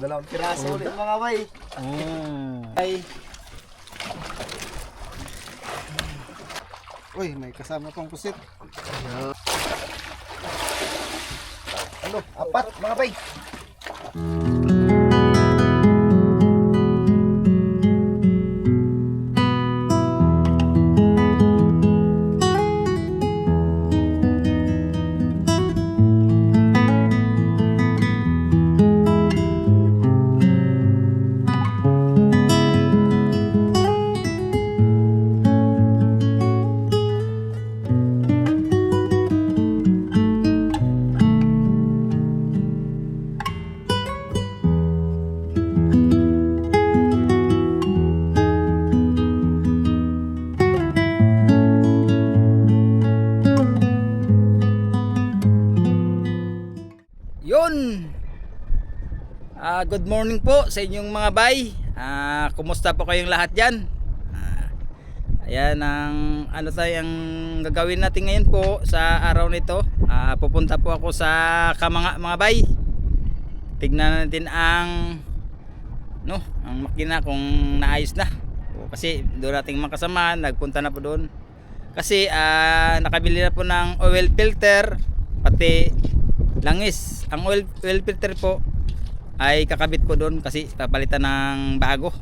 Dalawang piraso ulit mga bay. Ay. Uy, may kasama pang pusit. Ano? Apat mga bay. Yun. Good morning po sa inyong mga bay. Kumusta po kayong lahat dyan? Ayan ang ano tayong gagawin natin ngayon po sa araw nito. Pupunta po ako sa Kamanga mga bay. Tignan natin ang makina kung naayos na. Kasi doon nating makasama, nagpunta na po doon. Kasi nakabili na po ng oil filter pati langis. Ang oil filter po ay kakabit po doon kasi papalitan ng bago.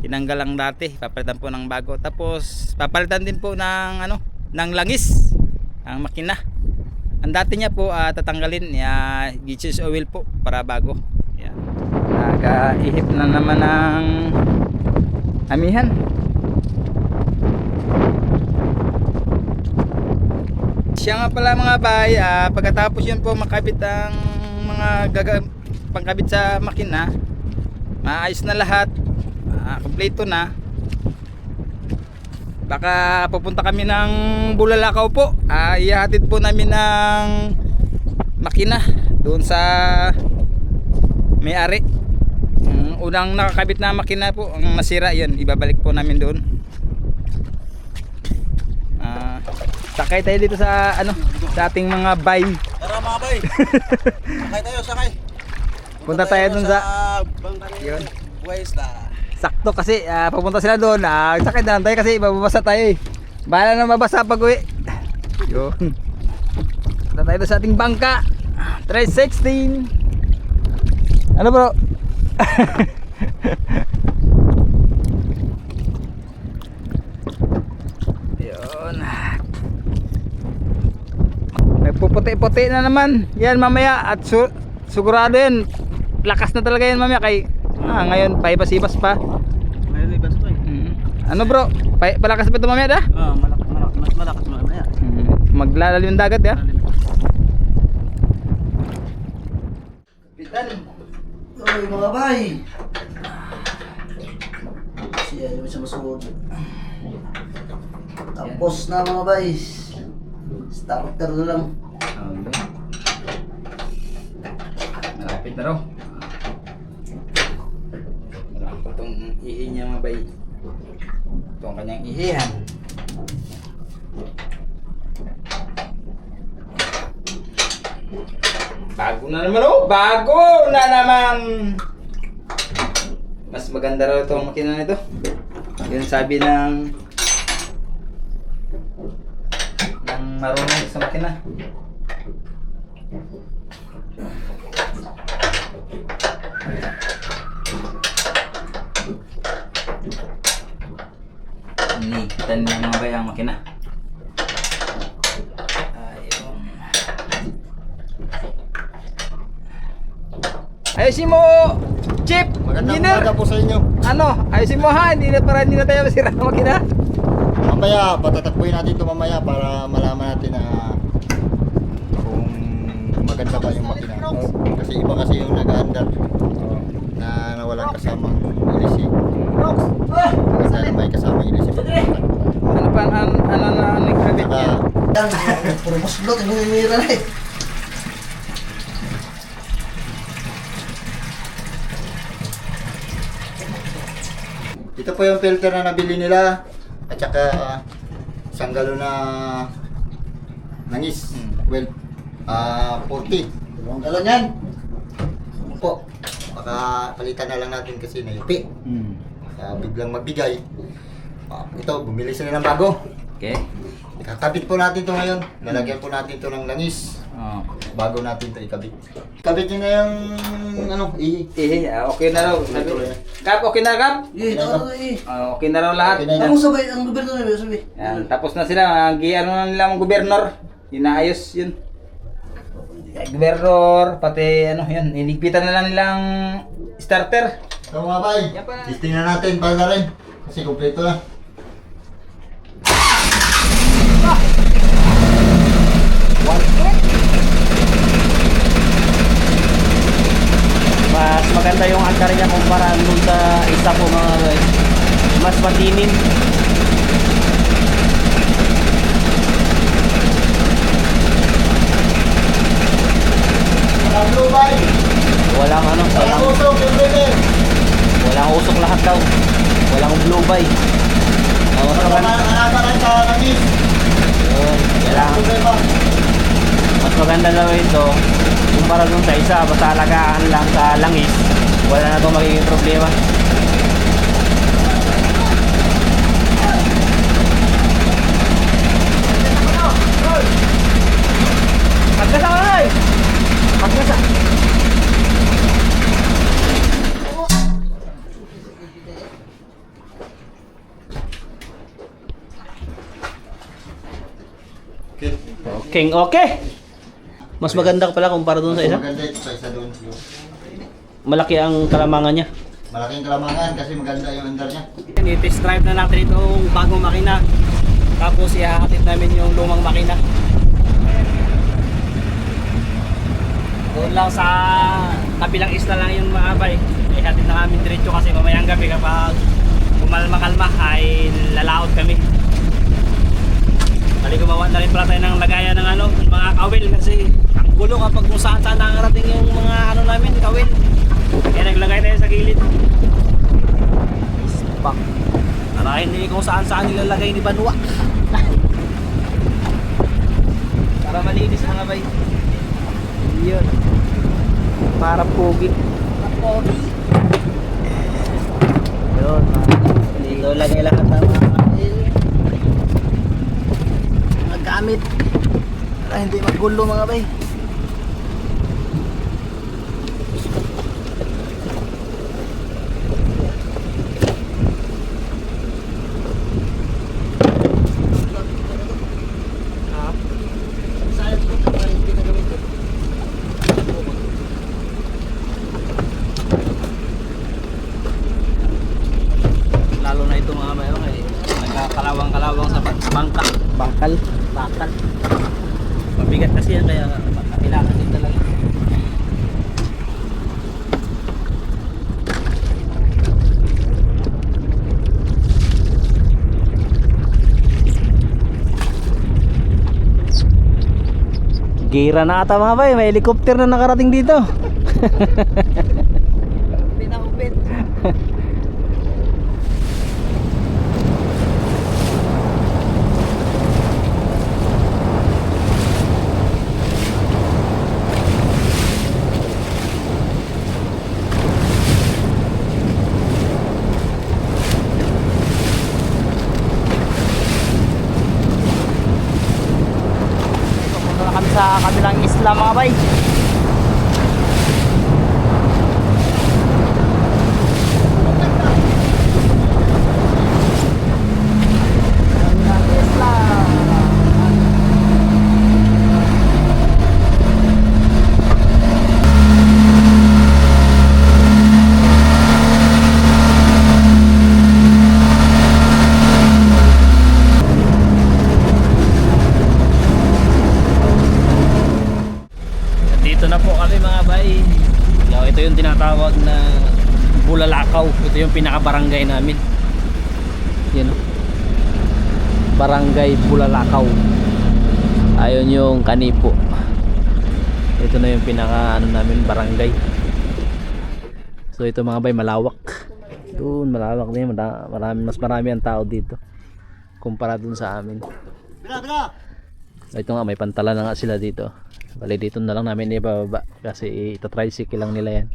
Tinanggal lang dati, papalitan po ng bago. Tapos papalitan din po ng ng langis ang makina. Ang dati niya po tatanggalin, Jesus oil po para bago. Yan. Nag-ihip na naman ng amihan. Siya nga pala mga bay, pagkatapos yun po makabit ang mga pangkabit sa makina, maayos na lahat, kompleto na. Baka pupunta kami ng Bulalakaw po, ihahatid po namin ng makina doon sa may-ari. Unang nakakabit na makina po, ang nasira yun, ibabalik po namin doon. Sakay tayo dito sa sa ating mga bay. Tara mga bay. Sakay tayo, sakay. Punta tayo dun sa yun. Buwais na. Sakto kasi papunta sila doon. Sakay na lang tayo kasi mababasa tayo eh. Bahala na mabasa pag uwi. Yun. Punta tayo doon sa ating bangka. 316. Ano bro? Yun. Nagpuputi-puti na naman. Yan mamaya at sigurado yan. Lakas na talaga yan mamaya kay ngayon paibas-ibas pa. Ngayon ibas pa eh. Ano bro? Palakas pa ito mamaya da? Mas malakas mamaya. Maglalalim yung dagat ya? Pitan. Uy mga bay. Siya yung isa masuod. Tapos na mga bay. Starter na lang. Malapit na raw. Malapit itong ihi niya mga bay. Ito ang kanyang ihihan. Bago na naman oh! Bago na naman! Mas maganda raw itong makina nito. Yun sabi ng marunong sa makina. Inikitan niya mga bay ang makina. Ayun. Ayusin mo, Chip! Magandang Engineer! umaga po sa inyo. Ayusin mo ha, hindi na tayo masira ang makina. Mamaya, patatakbuhin natin ito mamaya para malaman natin na kung maganda ba yung makina. Kasi iba kasi yung nag-aandar na nawalan kasamang ilisi. Maganda na may kasamang ilisi. Ano pa ang nagkabit niya? Puro muslot, yung humimira na eh. Ito po yung filter na nabili nila at saka isang galon na langis. Well, 40. Dalawang galon yan. Ano po? baka palitan na lang natin kasi naipi. Biglang magbigay. Ito, bumili sila ng bago. Okay. Ikakabit po natin to ngayon. Lalagyan po natin to ng langis. Bago natin to ikabit. Kabit nyo na yung ano, Okay na raw. Kap, okay na Kap? Okay na raw lahat. Okay na yan. Ang sabay, ang gobyerno na sabi. Yan, tapos na sila. Ano na nila ang gobernador. Inaayos yun. Gobernador, pati ano yun. Inigpitan na lang nilang starter. So mga bay, Yan pa. testing na natin para na rin. Kasi kompleto na. Mas maganda yung altar niya kumpara nung sa isa po mga guys. Mas matinin. Mga blue bay, Walang ano, walang usok, kompleto. walang usok lahat daw. Walang blue bay. Mas Para maganda, manakalan sa langis. kailangan, Problema. mas maganda daw ito kumpara nung sa isa. Basta alagaan lang sa langis. Wala na itong magiging problema. Pagkasa ka na eh! Pagkasa! Okay. Okay, okay! Mas maganda pala kumpara dun sa isa. Maganda ito sa isa doon. Malaki ang kalamangan niya. Malaking kalamangan kasi maganda yung under niya. I-test drive na natin itong bagong makina. Tapos ihahatid namin yung lumang makina. Doon lang sa kabilang isla lang yung mga bay. Ihatid na namin diretso kasi mamayang gabi kapag kumalma-kalma ay lalaot kami. Bali gumawa na rin pala tayo ng lagayan ng ano, mga kawil kasi ang gulo kapag kung saan saan nakarating yung mga ano namin, kawil. Kaya naglagay tayo sa gilid. Pak. Para hindi kung saan saan nilalagay ni Banwa. Para malinis mga bay. Yun. Para pogi. Yun. Dito lagay lahat ng mga gamit para hindi magulo mga bay. Lalo na ito mga bay, okay. Nagkakalawang-kalawang sa bangka. Bakal. Mabigat kasi yan kaya kailangan din talaga. Gira na ata mga bay, may helicopter na nakarating dito. Pinakupit. Punta na kami sa kabilang isla mga bay. Dito na po kami mga bay. Ito yung tinatawag na Bulalakaw. Ito yung pinaka-barangay namin. Yan o. Barangay Bulalakaw. Ayun yung Kanipo. Ito na yung pinaka ano namin barangay. So ito mga bay malawak. Doon malawak din. Mas marami ang tao dito kumpara dun sa amin. Bila! Ito nga may pantalan na nga sila dito. Bali dito na lang namin ibababa kasi ita-tricycle lang nila yan.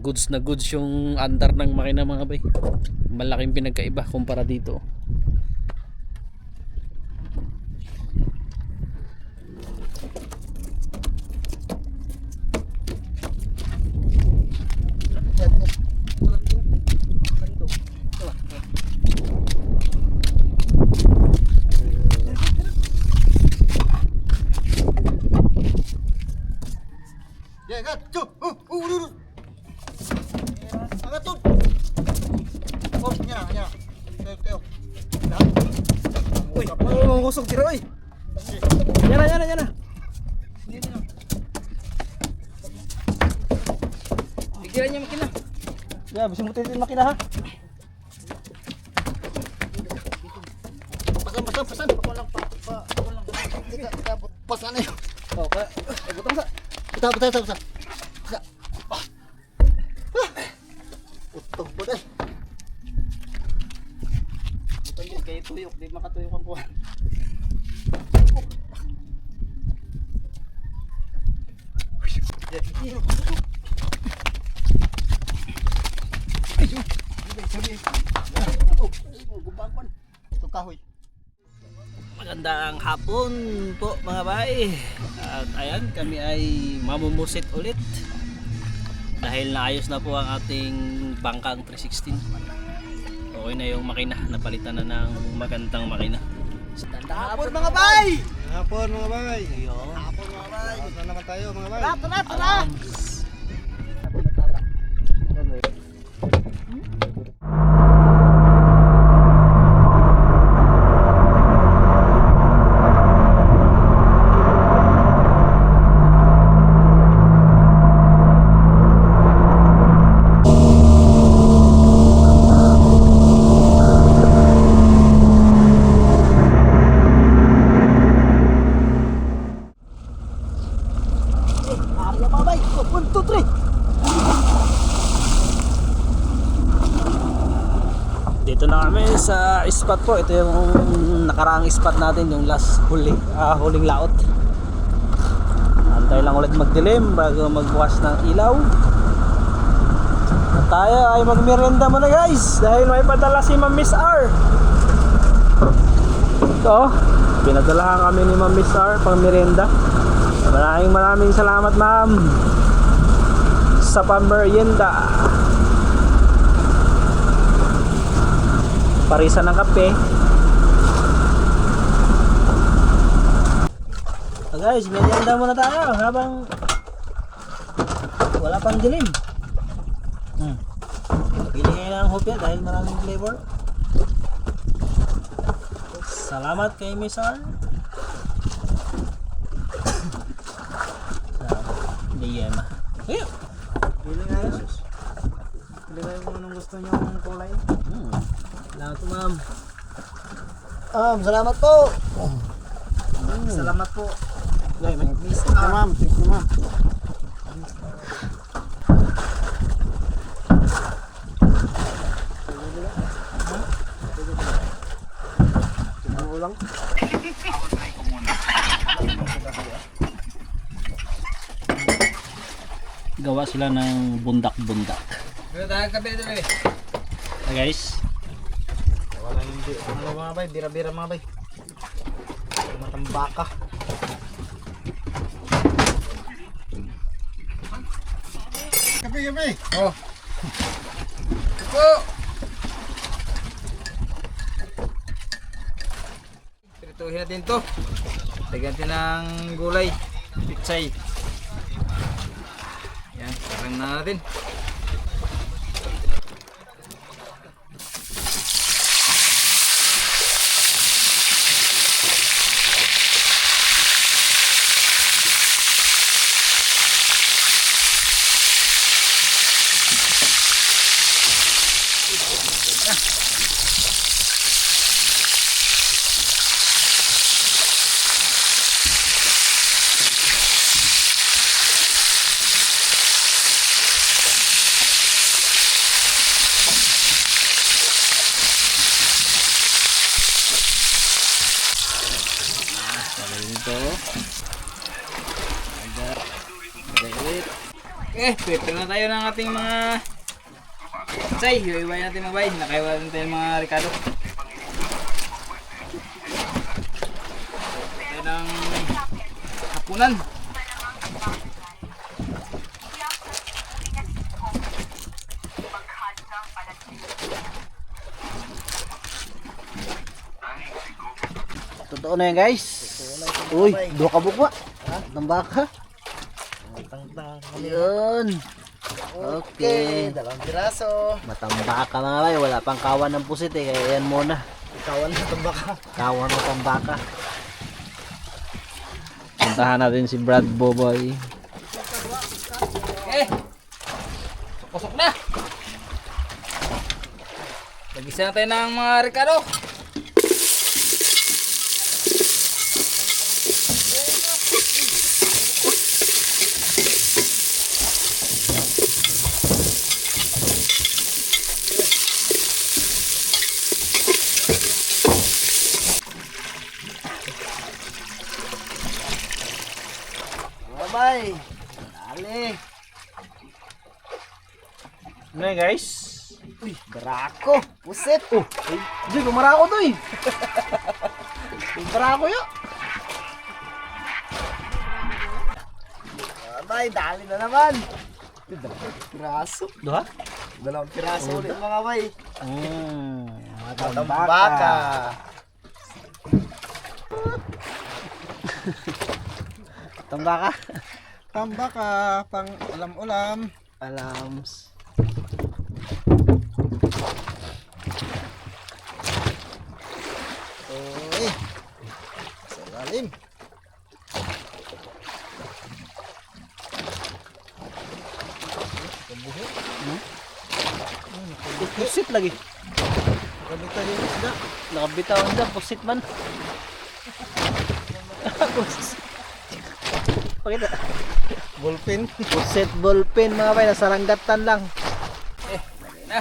goods na goods yung andar ng makina mga bay. Malaking pinagkaiba kumpara dito. Ya, gat. Angat tuh. Oh, nya. Teo. Uy, mangusog tira oy. Yan na. Pigilan niya makina. Ya, bisa mutin makina ha. Pesan. Walang pa. Pasan na yun. Oh, butang sa. Puta. Utong po dahil. Butang yun kay tuyok, di makatuyok ang kuha. Itong kahoy. Magandang hapon po mga bay. At ayan, kami ay mamumusit ulit. Dahil naayos na po ang ating bangkang 316. Okay na yung makina, napalitan na ng magandang makina. Hapon mga bay! Hapon mga bay. Ayun. Hapon mga bay. Na naman tayo mga bay. Tara! Arya mga bay! 1, 2, 3! Dito na kami sa spot po. Ito yung nakaraang spot natin, yung last huling laot. Antay lang ulit magdilim bago magbukas ng ilaw. At tayo ay magmerienda muna guys, dahil may padala si Ma'am Miss R. Ito, pinadala kami ni Ma'am Miss R pang merienda. Maraming salamat ma'am sa pamerienda. Parisan ng kape. So guys, merienda muna tayo habang wala pang dilim. Pili kayo ng hopya dahil maraming flavor. Salamat kay Miss R. Diyema. Ayun. Pili nga yun. Pili kayo kung anong gusto nyo ng kulay. Salamat po ma'am. Salamat po. Salamat po. Miss ma'am. Thank you ma'am. Ulang. Gawa sila ng bundak-bundak. Pero tayo kape ito eh. Guys, Wala yung mga bay, bira-bira mga bay. Matambaka. Kape. Oh. Ito. Prituhin natin to. Lagyan natin ng gulay. Pitsay. Yan, sarang na natin. Prepare na tayo ng ating mga say. Iiway natin mga bay. Nakaiwala natin tayo mga Ricardo. Tayo ng hapunan. Totoo na yan guys. Uy, dua ka bukwa. Tambaka. Yun. Okay. Dalawang piraso. Matambaka mga bay. Wala pang kawan ng pusit eh. Kaya yan muna. Kawan na tambaka. Kawan ng tambaka. Puntahan natin si Brad Boboy. Kusok na. Nagisa na tayo ng mga Ricardo. Bye. Dali. Ano yan guys? Uy, barako. Pusit. Uy, bumarako to eh. Bumarako yun. Bye, dali na naman. Dalawang piraso. Duha? Dalawang piraso ulit mga bay. Matambaka. Tambaka. Tambaka. Tambaka, pang ulam-ulam. Alams. Uy. Sa lalim. Pusit lagi. Kabita yung isda. Nakabitaw ang da, pusit man. Pusit. Pakita. Bullpen. Pusit ballpen mga bay, nasa ranggatan lang. Na.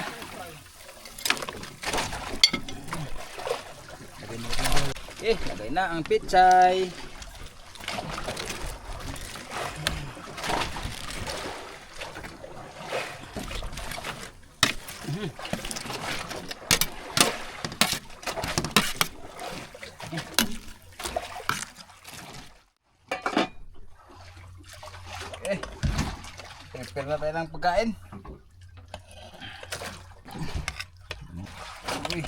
Lagay na ang pichay. Prepare na tayo ng pagkain. Uy.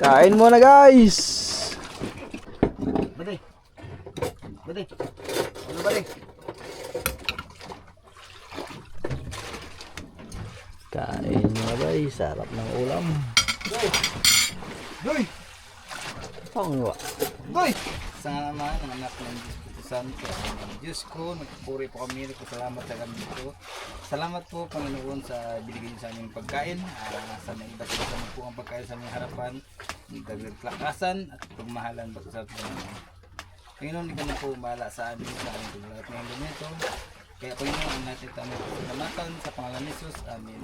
Kain muna guys. Bade. Bade. Ano bade? Kain mga bay, sarap ng ulam. Doy. Pangwa. Doy. Sa naman ang anak ng Diyos Santo, ang Diyos ko, nagpupuri po kami, salamat sa gabi ko. Salamat po Panginoon sa binigay niyo sa aming pagkain. Sa may iba't ibang po ang pagkain sa aming harapan, nagdaglakasan at pagmahalan sa Panginoon. Panginoon, hindi ka na po bahala sa amin sa aming paglalat ng ganito. Kaya Panginoon, ang natin kami salamatan sa pangalan ni Jesus. Amen.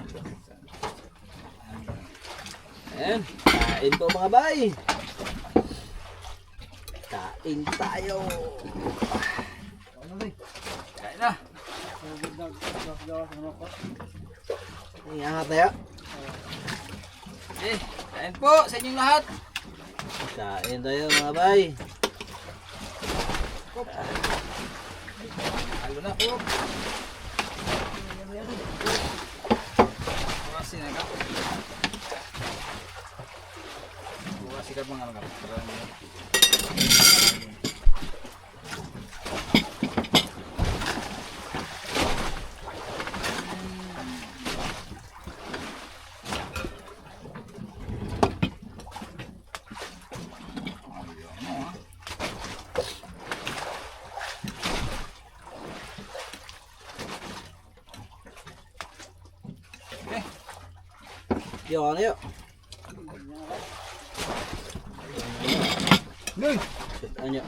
Amen. Ayan, kain po mga bay. Kain tayo. Kain na. Iangat tayo. Kain po sa inyong lahat. Kain tayo mga bay. Halo na po. Kasi na ka. Kasi ka mga anak. Yo, ano yun? Doy. Ano?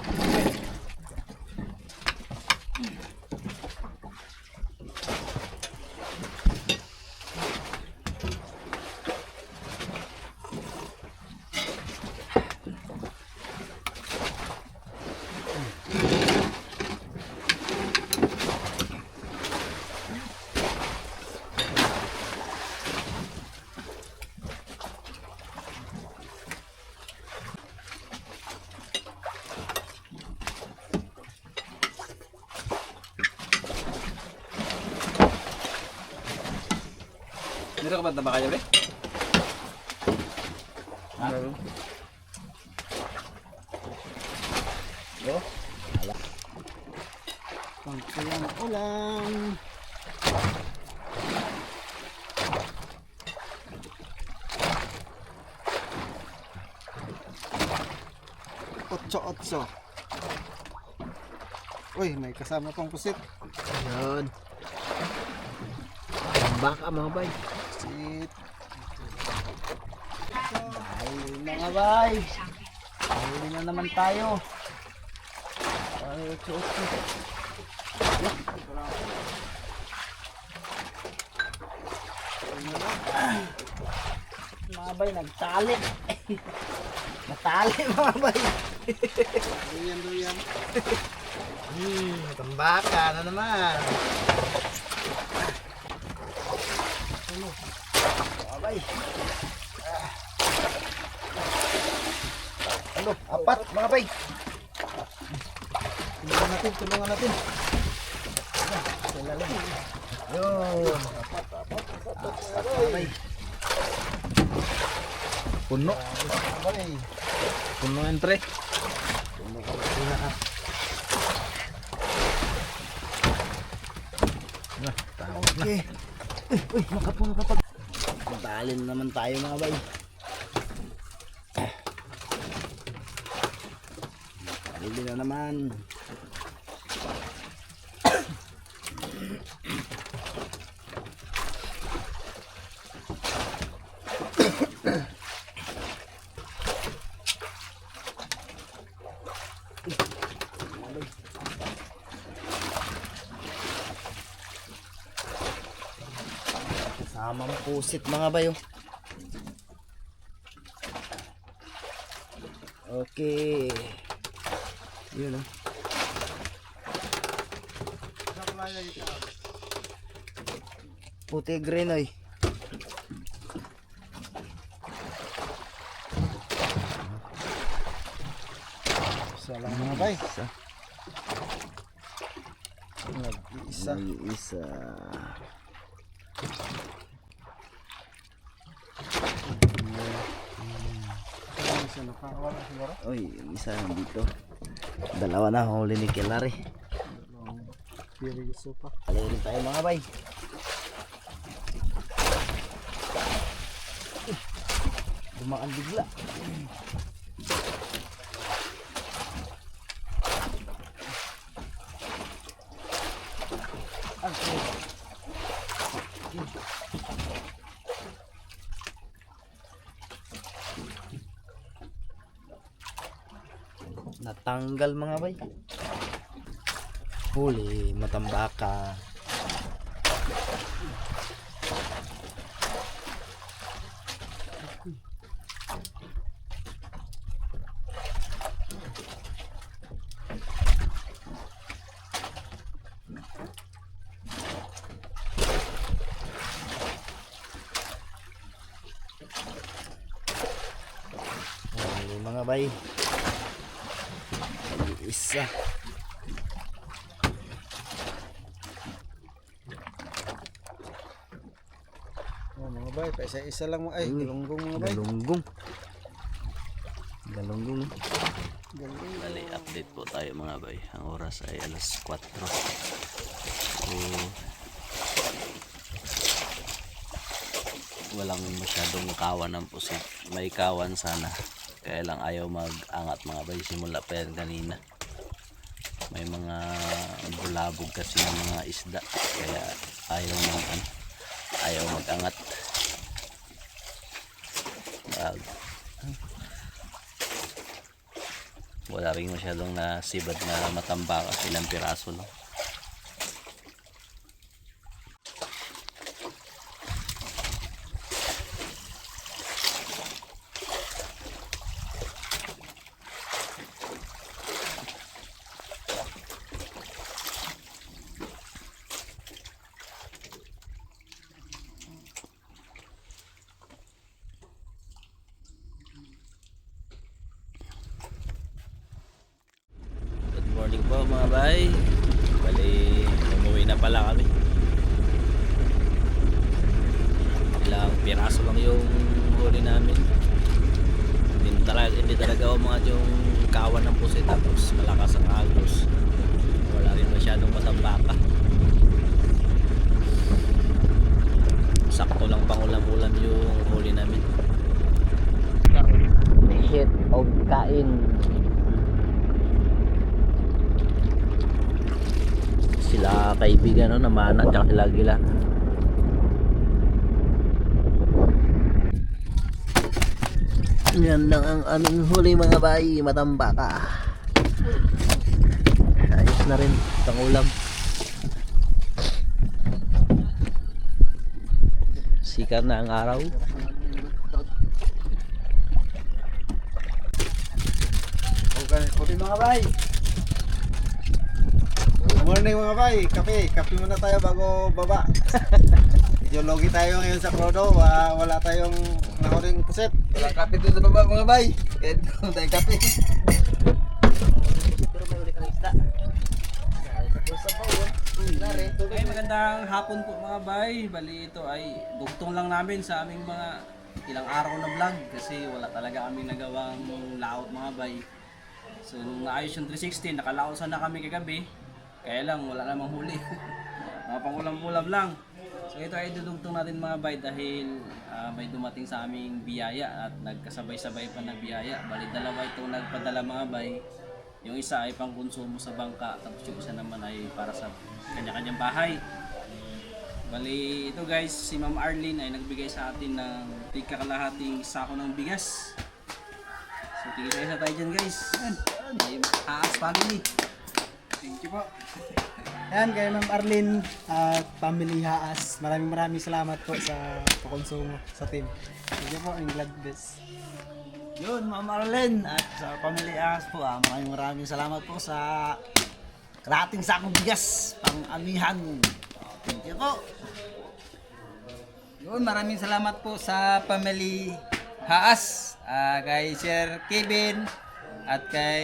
Meron ka ba taba kayo, bre? Meron. Pangkulang ulam. Otso. Uy, may kasama pang pusit. Yan. Baka mga bay. Pusit. Ay, mga bay. Huli na naman tayo. Ay, otso. Mga bay, nagtali. Natali mga bay. Duyan. Tambaka na naman. Mga bay. Ano, apat mga bay. Tulungan natin. Yun. Apat. Mga bay. Puno. Mga bay. Puno yan pre. Okay. Uy, nakapuno kapag. Dali na naman tayo mga bay. Dali na naman. Samang pusit mga bayo. Okay. Yun o. Puti green oy. Isa lang mga bay. Isa. Isa. Uy, isa dito. Dalawa na huli ni Kelari. Kalirin tayo mga bay. Dumaan bigla. Natanggal mga bay. Huli, matambaka. Huli mga bay. Isa. Oh, mga bay, isa lang mo ay galunggong mga bay. Galunggong. Dali, update po tayo mga bay. Ang oras ay alas 4. So, walang masyadong kawan ng pusit. May kawan sana. Kaya lang ayaw mag-angat mga bay. Simula pa yan kanina. May mga bulabog kasi ng mga isda. Kaya ayaw mag-angat. Wala rin masyadong nasibad na matambaka. Ilang piraso lang. Good morning po mga bay. Bali, umuwi na pala kami. yung huli namin. Hindi talaga umangat yung kawan ng pusit, tapos malakas ang agos. Wala rin masyadong matambaka. Sakto lang pang ulam-ulam yung huli namin. Hit o kain. Sila kaibigan, no, namana at sila gila. Yan lang ang aming huli mga bay, matambaka. Ayos na rin itong ulam. Sikat na ang araw. Okay mga bay. Good morning mga bay. Kape muna tayo bago baba. Medyo logi tayo ngayon sa Crodo. Wala tayong nahuling puset. Walang kape doon sa baba mga bay. Kaya doon tayo kape. Pero may uli ka ng isda. Ay, magandang hapon po mga bay. Bali ito ay dugtong lang namin sa aming mga ilang araw na vlog kasi wala talaga kami nagawang layout mga bay. So nung naayos yung 360, nakalausan na kami kagabi. Kaya lang wala namang huli. Mga pangulam-ulam lang. So ito ay dudugtong natin mga bay dahil may dumating sa aming biyaya at nagkasabay-sabay pa na biyaya. Bali dalawa itong nagpadala mga bay. Yung isa ay pang konsumo sa bangka, tapos yung isa naman ay para sa kanya-kanyang bahay. Bali ito guys, si Ma'am Arlene ay nagbigay sa atin ng tigkakalahating sako ng bigas. So tigil-isa tayo dyan guys. Yan, ay Haas family. Thank you po. Ayan kay Ma'am Arlene at Family Haas. Maraming salamat po sa pakonsumo sa team. Thank you po, and glad bless. Yun, Ma'am Arlene at sa Family Ahas po, maraming salamat po sa kalahating sakong bigas pang amihan. Thank you po. Yun, maraming salamat po sa Family Haas, kay Sir Kevin at kay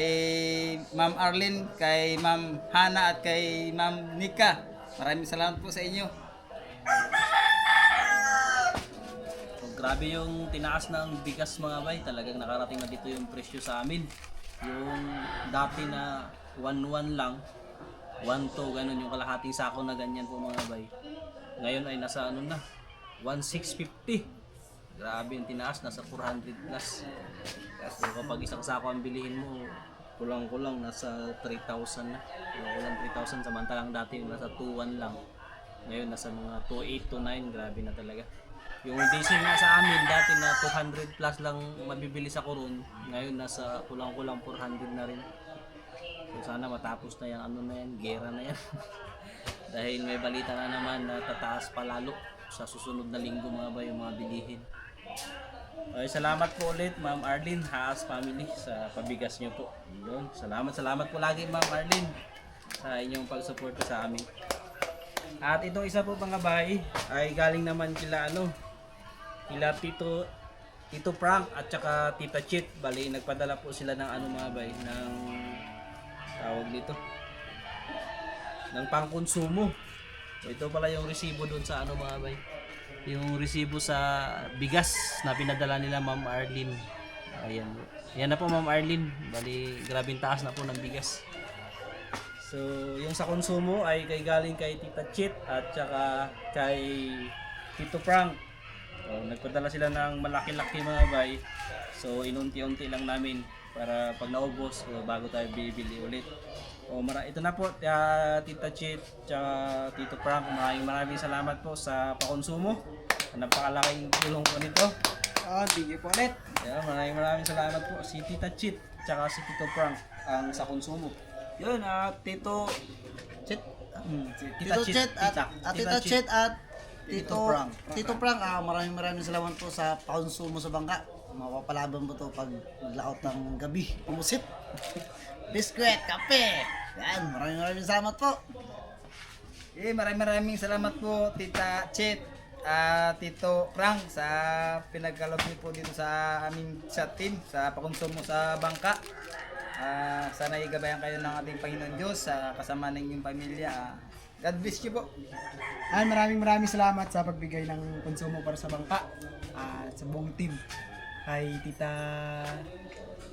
Ma'am Arlene, kay Ma'am Hana at kay Ma'am Nika. Maraming salamat po sa inyo. Grabe yung tinaas ng bigas mga bay, talagang nakarating na dito yung presyo sa amin. Yung dati na 1-1 lang, 1-2 ganun yung kalahating sako na ganyan po mga bay. Ngayon ay nasa ano na, 1,650. Grabe yung tinaas, nasa 400 plus. Kasi kapag isang sako ang bilihin mo, kulang-kulang nasa 3,000 na. Kulang 3,000 samantalang dati nasa 2,1 lang. Ngayon nasa mga 2,8 to 9, grabe na talaga. Yung diesel nga sa amin, dati na 200 plus lang mabibili sa Coron, ngayon nasa kulang-kulang 400 na rin. So sana matapos na yung ano na yan, gera na yan. Dahil may balita na naman na tataas pa lalo sa susunod na linggo mga ba yung mga bilihin. Okay, salamat po ulit Ma'am Arlene, Haas family sa pabigas nyo po. Yun, salamat po lagi Ma'am Arlene sa inyong pagsuporta sa amin. At itong isa po mga bay ay galing naman kila kila Tito Frank at saka Tita Chit. Bali nagpadala po sila ng mga bay, ng tawag dito, ng pangkonsumo. So ito pala yung resibo doon sa mga bay, yung resibo sa bigas na pinadala nila Ma'am Arlene. Ayan, yan na po Ma'am Arlene. Bali grabing taas na po ng bigas. So yung sa konsumo ay galing kay Tita Chit at saka kay Tito Frank. So, nagpadala sila ng malaki-laki mga bay. So inunti-unti lang namin para pag naubos bago tayo bibili ulit. Ito na po Tita Chit at Tito Frank, maraming salamat po sa pakonsumo. Napakalaking tulong po nito. Thank you po ulit. Yeah, maraming salamat po si Tita Chit at si Tito Frank ang sa konsumo. Yun, Tito Chet. Tita Chit at Tito Chet at Tito Frank, maraming salamat po sa pakonsumo sa bangka. Mapapalaban mo to pag maglaot ng gabi. Pumusit, biskwit, kape. Yan, maraming salamat po. Maraming salamat po Tita Chit at Tito Frank sa pinagkaloob niyo po dito sa aming sa team sa pakonsumo sa bangka. Sana igabayan kayo ng ating Panginoon Diyos sa kasama ng inyong pamilya. God bless you po. Maraming salamat sa pagbigay ng konsumo para sa bangka. at sa buong team. Kay Tita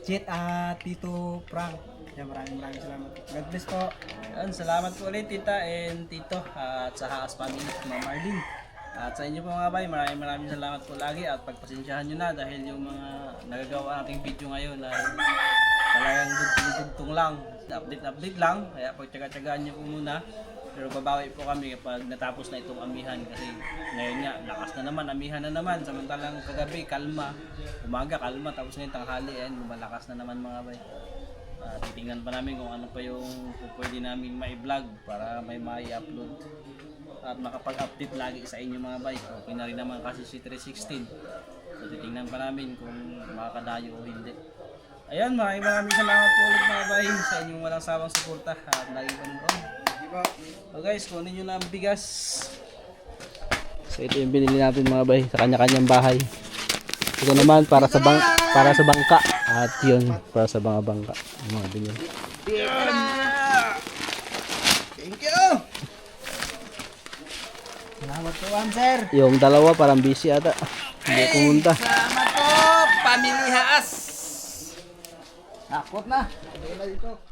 Jet at Tito Frank. Yan, maraming salamat. God bless po. Yan, salamat po ulit tita and tito at sa Haas family, Ma'am Arlene. At sa inyo po mga bay, maraming salamat po lagi at pagpasensyahan nyo na dahil yung mga nagagawa nating video ngayon ay talagang dugtong lang, update lang, kaya pagtyaga-tyagaan nyo po muna. Pero babawi po kami kapag natapos na itong amihan kasi ngayon nga, lakas na naman, amihan na naman. Samantalang kagabi, kalma, umaga, kalma, tapos ngayon tanghali, ayan, lumalakas na naman mga bay. Titingnan pa namin kung ano pa yung pwede namin ma-vlog para may ma-upload at makapag-update lagi sa inyo mga bay. Okay na rin naman kasi si 316. So titingnan pa namin kung makakadayo o hindi. Ayan, maraming salamat po ulit mga bay sa inyong walang sawang suporta at lagi pa nun. So guys, kunin nyo na ang bigas. So ito yung binili natin mga bay sa kanya-kanyang bahay. Ito naman para sa bangka at yun para sa mga bangka. Mga binili. Thank you! Salamat po, sir. Yung dalawa parang busy ata. Hindi pumunta. Salamat po, Pamilya Haas. Nakot na. Dito na dito.